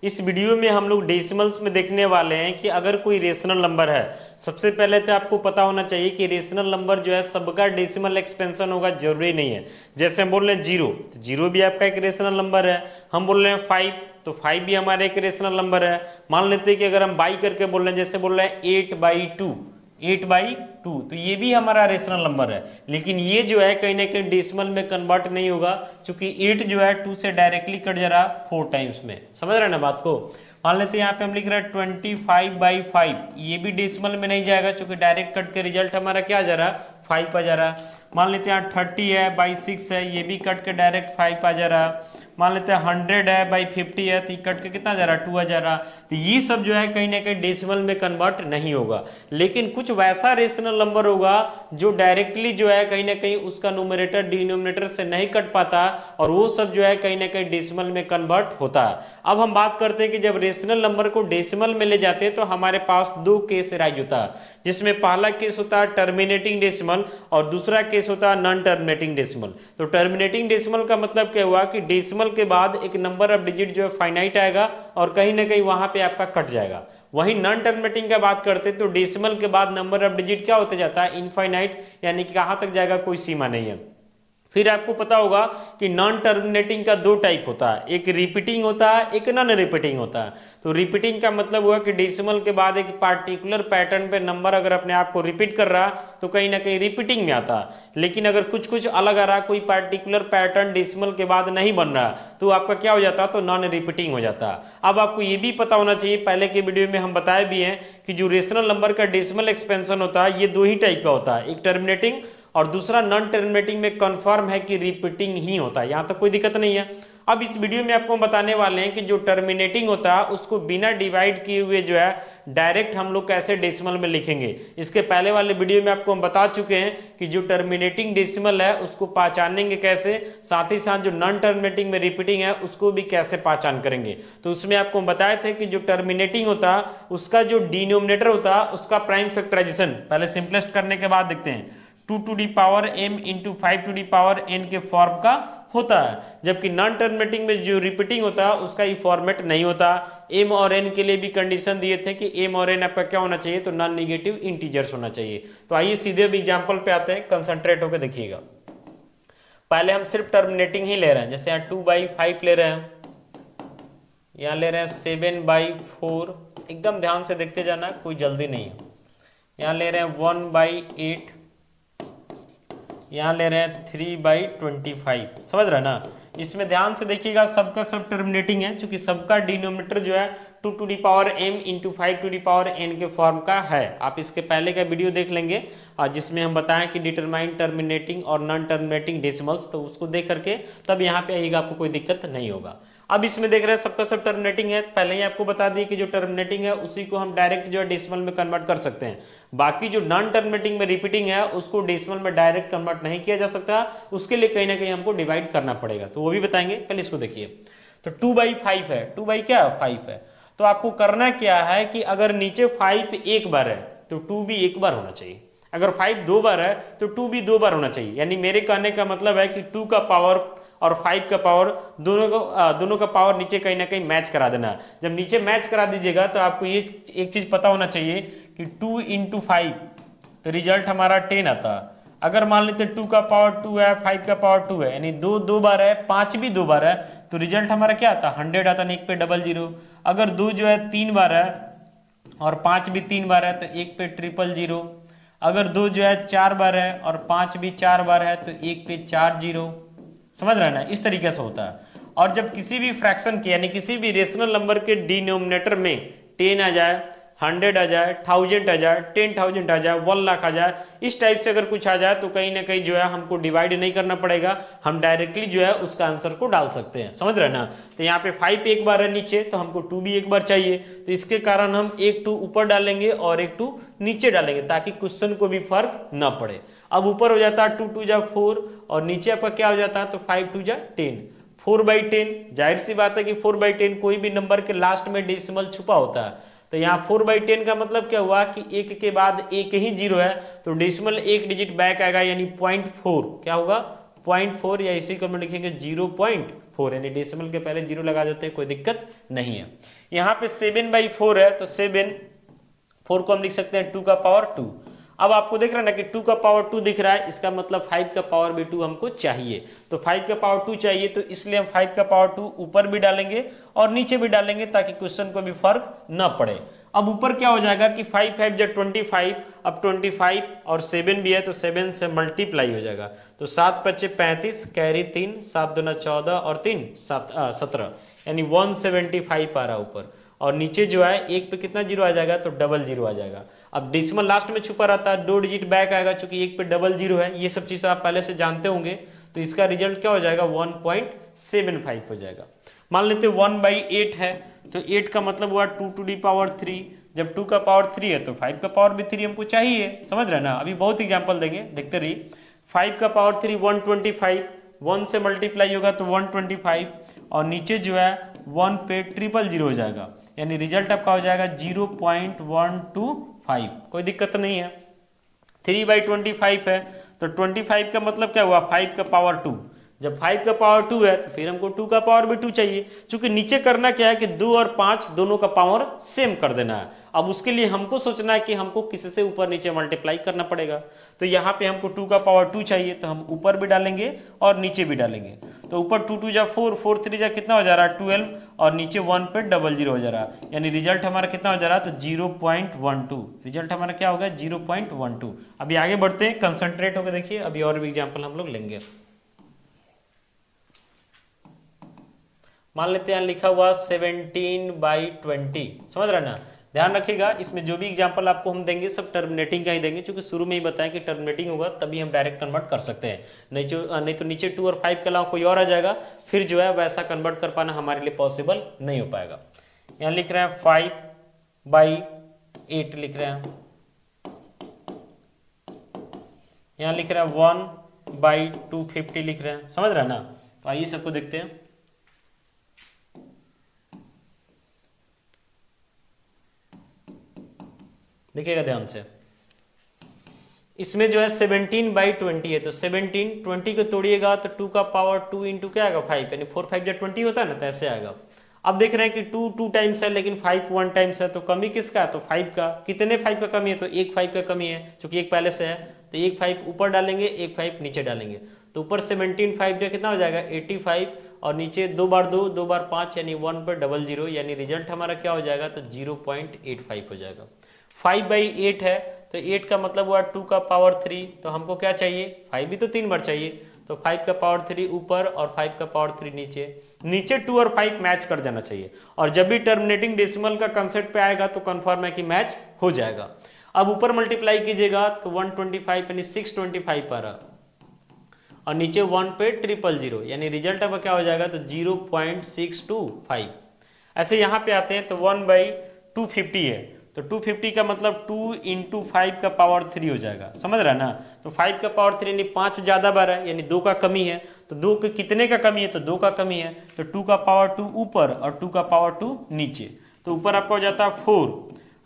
इस वीडियो में हम लोग डेसिमल्स में देखने वाले हैं कि अगर कोई रेशनल नंबर है, सबसे पहले तो आपको पता होना चाहिए कि रेशनल नंबर जो है सबका डेसिमल एक्सपेंशन होगा, जरूरी नहीं है। जैसे हम बोल रहे हैं जीरो, तो जीरो भी आपका एक रेशनल नंबर है। हम बोल रहे हैं फाइव, तो फाइव भी हमारा एक रेशनल नंबर है। मान लेते हैं कि अगर हम बाई करके बोल रहे हैं, जैसे बोल रहे हैं 8/2, 8/2, तो ये भी हमारा रेशनल नंबर है। लेकिन ये जो है कहीं ना कहीं डेसिमल में कन्वर्ट नहीं होगा, क्योंकि 8 जो है 2 से डायरेक्टली कट जा रहा 4 टाइम्स में। समझ रहे हैं ना बात को। मान लेते हैं यहाँ पे हम लिख रहे हैं 25/5, ये भी डेसिमल में नहीं जाएगा, क्योंकि डायरेक्ट कट के रिजल्ट हमारा क्या आ जा रहा है, 5 आ जा रहा है। मान लेते हैं यहाँ 30/6 है, ये भी कट के डायरेक्ट 5 आ जा रहा। मान लेते हैं 100/50 है, तो ये कट के कितना जा रहा है, 2 आ जा रहा। तो ये सब जो है कहीं ना कहीं डेसिमल में कन्वर्ट नहीं होगा। लेकिन कुछ वैसा रेशनल नंबर होगा जो डायरेक्टली जो है कहीं ना कहीं उसका न्यूमरेटर डिनोमिनेटर से नहीं कट पाता, और वो सब जो है कहीं ना कहीं डेसिमल में कन्वर्ट होता है। अब हम बात करते हैं कि जब रेशनल नंबर को डेसिमल में ले जाते हैं तो हमारे पास दो केस राइज होता है, जिसमें पहला केस होता है टर्मिनेटिंग डेसिमल और दूसरा केस होता है नॉन टर्मिनेटिंग डेसिमल। तो टर्मिनेटिंग डेसिमल का मतलब क्या हुआ कि डेसिमल के बाद एक नंबर ऑफ डिजिट जो है फाइनाइट आएगा और कहीं ना कहीं वहां पे आपका कट जाएगा। वहीं नॉन टर्मिनेटिंग का बात करते हैं तो डेसिमल के बाद नंबर ऑफ डिजिट क्या होते जाता है, इनफाइनाइट, यानी कि कहां तक जाएगा कोई सीमा नहीं है। फिर आपको पता होगा कि नॉन टर्मिनेटिंग का दो टाइप होता है, एक रिपीटिंग होता है, एक नॉन रिपीटिंग होता है। तो रिपीटिंग का मतलब हुआ कि डेसिमल के बाद एक पार्टिकुलर पैटर्न पे नंबर अगर अपने आप को रिपीट कर रहा तो कहीं ना कहीं रिपीटिंग में आता है। लेकिन अगर कुछ कुछ अलग आ रहा, कोई पार्टिकुलर पैटर्न डेसिमल के बाद नहीं बन रहा, तो आपका क्या हो जाता है, तो नॉन रिपीटिंग हो जाता है। अब आपको ये भी पता होना चाहिए, पहले के वीडियो में हम बताए भी हैं कि जो रेशनल नंबर का डेसिमल एक्सपेंशन होता है ये दो ही टाइप का होता है, एक टर्मिनेटिंग और दूसरा नॉन टर्मिनेटिंग में कंफर्म है कि रिपीटिंग ही होता है, यहां तक कोई दिक्कत नहीं है। अब इस वीडियो में आपको बताने वाले हैं कि जो टर्मिनेटिंग होता है उसको बिना डिवाइड किए हुए जो है डायरेक्ट हम लोग कैसे डेसिमल में लिखेंगे। इसके पहले वाले वीडियो में आपको हम बता चुके हैं कि जो टर्मिनेटिंग डेसिमल है उसको पहचानेंगे कैसे, साथ ही साथ जो नॉन टर्मिनेटिंग में रिपीटिंग है उसको भी कैसे पहचान करेंगे। तो उसमें आपको हम बताए थे कि जो टर्मिनेटिंग होता है उसका जो डिनोमिनेटर होता है उसका प्राइम फैक्टराइजेशन पहले सिंपलेस्ट करने के बाद देखते हैं, 2m इंटू 5n के फॉर्म का होता है। जबकि नॉन टर्मिनेटिंग में जो रिपीटिंग होता है उसका ये फॉर्मेट नहीं होता। m और n के लिए भी कंडीशन दिए थे कि m और n आपका क्या होना चाहिए, तो नॉन नेगेटिव इंटीजर्स होना चाहिए। तो आइए सीधे अब एग्जांपल पे आते हैं, कंसंट्रेट होकर देखिएगा। पहले हम सिर्फ टर्मिनेटिंग ही ले रहे हैं, जैसे यहाँ 2/5 ले रहे हैं, यहाँ ले रहे हैं 7/4, एकदम ध्यान से देखते जाना, कोई जल्दी नहीं है। यहाँ ले रहे हैं 1/8, यहाँ ले रहे हैं 3/25। समझ रहे हैं ना। इसमें ध्यान से देखिएगा, सबका सब टर्मिनेटिंग है, क्योंकि सबका डिनोमिनेटर जो है 2m इंटू 5n के फॉर्म का है। आप इसके पहले का वीडियो देख लेंगे और जिसमें हम बताएं कि डिटरमाइन टर्मिनेटिंग और नॉन टर्मिनेटिंग डेसिमल्स, तो उसको देख करके तब यहाँ पे आइएगा, आपको कोई दिक्कत नहीं होगा। अब इसमें देख रहे हैं सबका सब टर्मिनेटिंग है, पहले ही आपको बता दिए कि जो टर्मिनेटिंग है उसी को हम डायरेक्ट जो है डेसिमल में कन्वर्ट कर सकते हैं। बाकी जो नॉन टर्मिनेटिंग में रिपीटिंग है उसको डेसिमल में डायरेक्ट कन्वर्ट नहीं किया जा सकता, उसके लिए कहीं ना कहीं हमको डिवाइड करना पड़ेगा, तो वो भी बताएंगे। पहले इसको देखिए, तो 2/5 है, 2/5 है, तो आपको करना क्या है कि अगर नीचे 5 एक बार है तो 2 भी एक बार होना चाहिए, अगर 5 दो बार है तो 2 भी दो बार होना चाहिए। यानी मेरे कहने का मतलब है कि 2 का पावर और 5 का पावर दोनों का पावर नीचे कहीं ना कहीं मैच करा देना। जब नीचे मैच करा दीजिएगा तो आपको ये एक चीज पता होना चाहिए कि 2 इंटू 5 तो रिजल्ट हमारा 10 आता है। अगर मान लेते 2 का पावर 2 है, 5 का पावर 2 है, यानी दो बार है, 5 भी दो बार है, तो रिजल्ट हमारा क्या आता है, 100 आता है, एक पे 00। अगर 2 जो है 3 बार है और 5 भी 3 बार है तो एक पे 000। अगर 2 जो है 4 बार है और 5 भी 4 बार है तो एक पे 40। समझ रहे हैं ना, इस तरीके से होता है। और जब किसी भी फ्रैक्शन के यानी किसी भी रेशनल नंबर के डिनोमिनेटर में 10 आ जाए, 100 आ जाए, 1000 आ जाए, 10,000 आ जाए, 1 लाख आ जाए, इस टाइप से अगर कुछ आ जाए तो कहीं ना कहीं जो है हमको डिवाइड नहीं करना पड़ेगा, हम डायरेक्टली जो है उसका आंसर को डाल सकते हैं। समझ रहे हैं ना। तो यहाँ पे 5 एक बार है नीचे, तो हमको 2 भी एक बार चाहिए, तो इसके कारण हम एक 2 ऊपर डालेंगे और एक 2 नीचे डालेंगे, ताकि क्वेश्चन को भी फर्क ना पड़े। अब ऊपर हो जाता है 2 2 जा 4 और नीचे आपका क्या हो जाता है, तो 5 2 जा 10। 4/10, जाहिर सी बात है कि 4/10 कोई भी नंबर के लास्ट में डेसिमल छुपा होता है। तो यहाँ 4/10 का मतलब क्या हुआ कि एक के बाद एक ही जीरो है, तो डेसिमल एक डिजिट बैक आएगा, यानी 0.4 क्या होगा, 0.4, या इसी को हम लिखेंगे 0.4। 4, यानी डेसिमल के पहले 0 लगा देते हैं, कोई दिक्कत नहीं है। यहाँ पे 7/4 है, तो 4 को हम लिख सकते हैं 2 का पावर 2। अब आपको देख रहा है ना कि 2 का पावर 2 दिख रहा है, इसका मतलब 5 का पावर भी 2 हमको चाहिए। तो 5 का पावर 2 चाहिए, तो इसलिए हम 5 का पावर 2 ऊपर भी डालेंगे और नीचे भी डालेंगे ताकि क्वेश्चन को भी फर्क न पड़े। अब ऊपर क्या हो जाएगा कि 5 5 जा 25, अब 25 और 7 भी है तो 7 से मल्टीप्लाई हो जाएगा, तो 7 5 35, कैरी 3, 7 दूना 14 और 3 17, यानी 175 आ रहा ऊपर। और नीचे जो है एक पे कितना जीरो आ जाएगा, तो डबल जीरो आ जाएगा। अब डेसिमल लास्ट में छुपा रहता है, 2 डिजिट बैक आएगा, चूंकि एक पे डबल जीरो है, ये सब चीज आप पहले से जानते होंगे, तो इसका रिजल्ट क्या हो जाएगा 1.75 हो जाएगा। मान लेते 1/8 है, तो 8 का मतलब हुआ 2 टू दी पावर 3, जब 2 का पावर 3 है तो 5 का पावर भी 3 हमको चाहिए, समझ रहे ना। अभी बहुत एग्जाम्पल देंगे, देखते रहिए। 5 का पावर 3 125, 1 से मल्टीप्लाई होगा तो 125, और नीचे जो है 1 पे 000 हो जाएगा, यानी रिजल्ट आपका हो जाएगा 0.125, कोई दिक्कत नहीं है। 3/25 है, तो 25 का मतलब क्या हुआ 5 का पावर 2, जब 5 का पावर 2 है तो फिर हमको 2 का पावर भी 2 चाहिए, क्योंकि नीचे करना क्या है कि 2 और 5 दोनों का पावर सेम कर देना है। अब उसके लिए हमको सोचना है कि हमको किसी से ऊपर नीचे मल्टीप्लाई करना पड़ेगा, तो यहाँ पे हमको 2 का पावर 2 चाहिए, तो हम ऊपर भी डालेंगे और नीचे भी डालेंगे। तो ऊपर 2 2 जा 4, 4 3 जा कितना हो जा रहा है 12, और नीचे 1 पे डबल जीरो हो जा रहा है, यानी रिजल्ट हमारा कितना हो जा रहा है, तो 0.12, रिजल्ट हमारा क्या होगा 0.12। अभी आगे बढ़ते हैं, कंसंट्रेट होकर देखिए, अभी और भी एग्जाम्पल हम लोग लेंगे। मान लेते हैं लिखा हुआ 17/20, समझ रहे ना। ध्यान रखिएगा, इसमें जो भी एग्जांपल आपको हम देंगे सब टर्मिनेटिंग का ही देंगे, क्योंकि शुरू में ही बताएं कि टर्मिनेटिंग होगा तभी हम डायरेक्ट कन्वर्ट कर सकते हैं, नहीं तो नीचे 2 और 5 के अलावा कोई और आ जाएगा, फिर जो है वैसा कन्वर्ट कर पाना हमारे लिए पॉसिबल नहीं हो पाएगा। यहाँ लिख रहे हैं 5/8 लिख रहे हैं, यहाँ लिख रहे हैं 1/250 लिख रहे हैं, समझ रहे हैं ना। तो आइए सबको देखते हैं। देखिएगा ध्यान से, इसमें जो है 17/20 है, तो 17 20 को तोड़िएगा तो 2 का पावर 2 इंटू क्या आएगा 5, यानी 4 5 जा 20 होता है ना, तो ऐसे आएगा। अब देख रहे हैं कि 2 2 टाइम्स है लेकिन 5 1 टाइम्स है, तो कमी किसका है, तो 5 का। कितने 5 का कमी है, तो एक 5 का कमी है, क्योंकि एक पहले से है, तो एक 5 ऊपर डालेंगे, एक 5 नीचे डालेंगे, तो ऊपर 17 5 जो कितना हो जाएगा 85, और नीचे 2 बार 2 2 बार 5, यानी 1 पर डबल जीरो, यानी रिजल्ट हमारा क्या हो जाएगा, तो 0.85 हो जाएगा। 5/8 है, तो 8 का मतलब हुआ 2 का पावर 3, तो हमको क्या चाहिए 5 भी तो 3 बार चाहिए, तो 5 का पावर 3 ऊपर और 5 का पावर 3 नीचे, नीचे 2 और 5 मैच कर जाना चाहिए। और जब भी टर्मिनेटिंग डेसिमल का कंसेप्ट पे आएगा तो कंफर्म है कि मैच हो जाएगा। अब ऊपर मल्टीप्लाई कीजिएगा तो 125 यानी 625 आ रहा, और नीचे 1 पे 000, यानी रिजल्ट अब क्या हो जाएगा, तो 0.625। ऐसे यहाँ पे आते हैं तो 1/250 है, तो 250 का मतलब 2 इंटू 5 का पावर 3 हो जाएगा, समझ रहा है ना। तो 5 का पावर 3 यानी 5 ज्यादा बार है, यानी 2 का कमी है, तो 2 के कितने का कमी है, तो 2 का कमी है, तो 2 का पावर 2 ऊपर और 2 का पावर 2 नीचे, तो ऊपर आपका हो जाता है 4,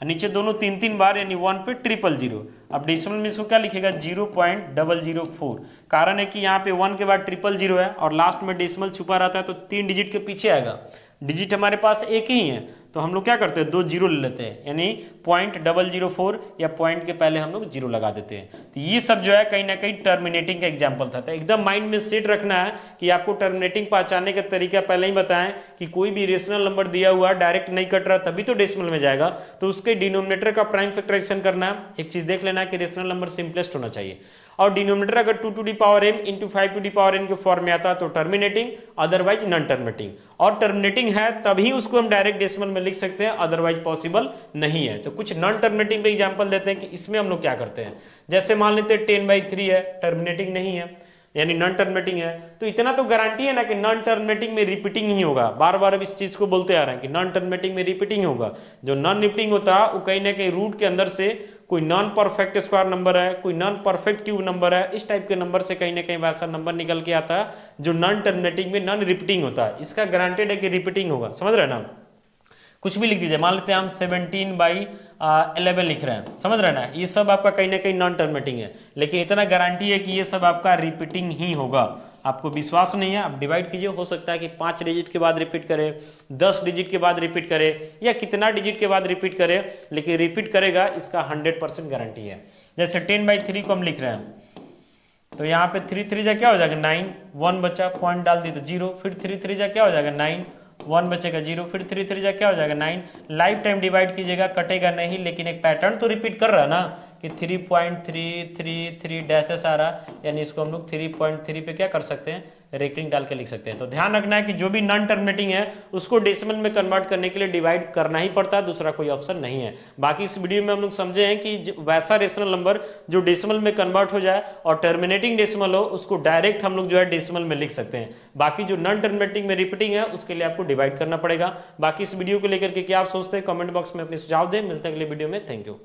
और नीचे दोनों 3 बार, यानी 1 पे 000। अब डेसिमल में इसको क्या लिखेगा 0.004, कारण है कि यहाँ पे 1 के बाद 000 है और लास्ट में डेसिमल छुपा रहता है, तो 3 डिजिट के पीछे आएगा। डिजिट हमारे पास एक ही है, तो हम लोग क्या करते हैं 2 जीरो ले लेते हैं, यानी 0.004, या पॉइंट के पहले हम लोग जीरो लगा देते हैं। तो ये सब जो है कहीं ना कहीं टर्मिनेटिंग का एग्जांपल था, तो एकदम माइंड में सेट रखना है कि आपको टर्मिनेटिंग पहचानने का तरीका पहले ही बताएं कि कोई भी रेशनल नंबर दिया हुआ डायरेक्ट नहीं कट रहा तभी तो डेसिमल में जाएगा, तो उसके डिनोमिनेटर का प्राइम फैक्टराइजेशन करना है। एक चीज देख लेना है कि रेशनल नंबर सिंपलेस्ट होना चाहिए, और डिनोमिनेटर अगर 2 to the power m into 5 to the power n के फॉर्म में आता तो टर्मिनेटिंग, अदरवाइज नॉन टर्मिनेटिंग, और टर्मिनेटिंग है तभी उसको हम डायरेक्ट डेसिमल में लिख सकते हैं, अदरवाइज पॉसिबल नहीं है। तो कुछ नॉन टर्मिनेटिंग पे एग्जांपल देते हैं कि इसमें हम लोग क्या करते हैं। जैसे मान लेते हैं 10/3 है, टर्मिनेटिंग नहीं है, यानी नॉन टर्मिनेटिंग है, तो इतना तो गारंटी है ना कि नॉन टर्मिनेटिंग में रिपीटिंग ही होगा। बार बार अब इस चीज को बोलते आ रहे हैं कि नॉन टर्मिनेटिंग में रिपीटिंग होगा। जो नॉन रिपीटिंग होता है वो कहीं ना कहीं रूट के अंदर से कोई नॉन परफेक्ट स्क्वायर नंबर है, कोई नॉन परफेक्ट क्यूब नंबर है, इस टाइप के नंबर से कहीं ना कहीं वैसा नंबर निकल के आता है जो नॉन टर्मिनेटिंग में नॉन रिपीटिंग होता है। इसका गारंटेड है कि रिपीटिंग होगा, समझ रहे हैं ना। कुछ भी लिख दीजिए, मान लेते हैं हम 17/11 लिख रहे हैं, समझ रहे हैं ना। ये सब आपका कहीं ना कहीं नॉन टर्मिनेटिंग है, लेकिन इतना गारंटी है कि ये सब आपका रिपीटिंग ही होगा। आपको विश्वास नहीं है, आप डिवाइड कीजिए। हो सकता है कि 5 डिजिट के बाद रिपीट करे, 10 डिजिट के बाद रिपीट करे, या कितना डिजिट के बाद रिपीट करे, लेकिन रिपीट करेगा, इसका 100% गारंटी है। जैसे 10/3 को हम लिख रहे हैं, तो यहाँ पे 3 3 जा क्या हो जाएगा 9, 1 बचा, पॉइंट डाल दी तो 0, फिर 3 3 जा क्या हो जाएगा 9, 1 बचेगा 0, फिर 3 3 जा क्या हो जाएगा 9। लाइफ टाइम डिवाइड कीजिएगा, कटेगा नहीं, लेकिन एक पैटर्न तो रिपीट कर रहा है ना कि 3.333 डैशेस आ रहा, यानी इसको हम लोग 3.3 पे क्या कर सकते हैं, रेटिंग डाल के लिख सकते हैं। तो ध्यान रखना है कि जो भी नॉन टर्मिनेटिंग है उसको डेसिमल में कन्वर्ट करने के लिए डिवाइड करना ही पड़ता है, दूसरा कोई ऑप्शन नहीं है। बाकी इस वीडियो में हम लोग समझे हैं कि वैसा रेशनल नंबर जो डेसिमल में कन्वर्ट हो जाए और टर्मिनेटिंग डेसिमल हो, उसको डायरेक्ट हम लोग जो है डेसिमल में लिख सकते हैं। बाकी जो नॉन टर्मिनेटिंग में रिपीटिंग है उसके लिए आपको डिवाइड करना पड़ेगा। बाकी इस वीडियो को लेकर के क्या आप सोचते हैं, कमेंट बॉक्स में अपने सुझाव दें। मिलते हैं अगले वीडियो में, थैंक यू।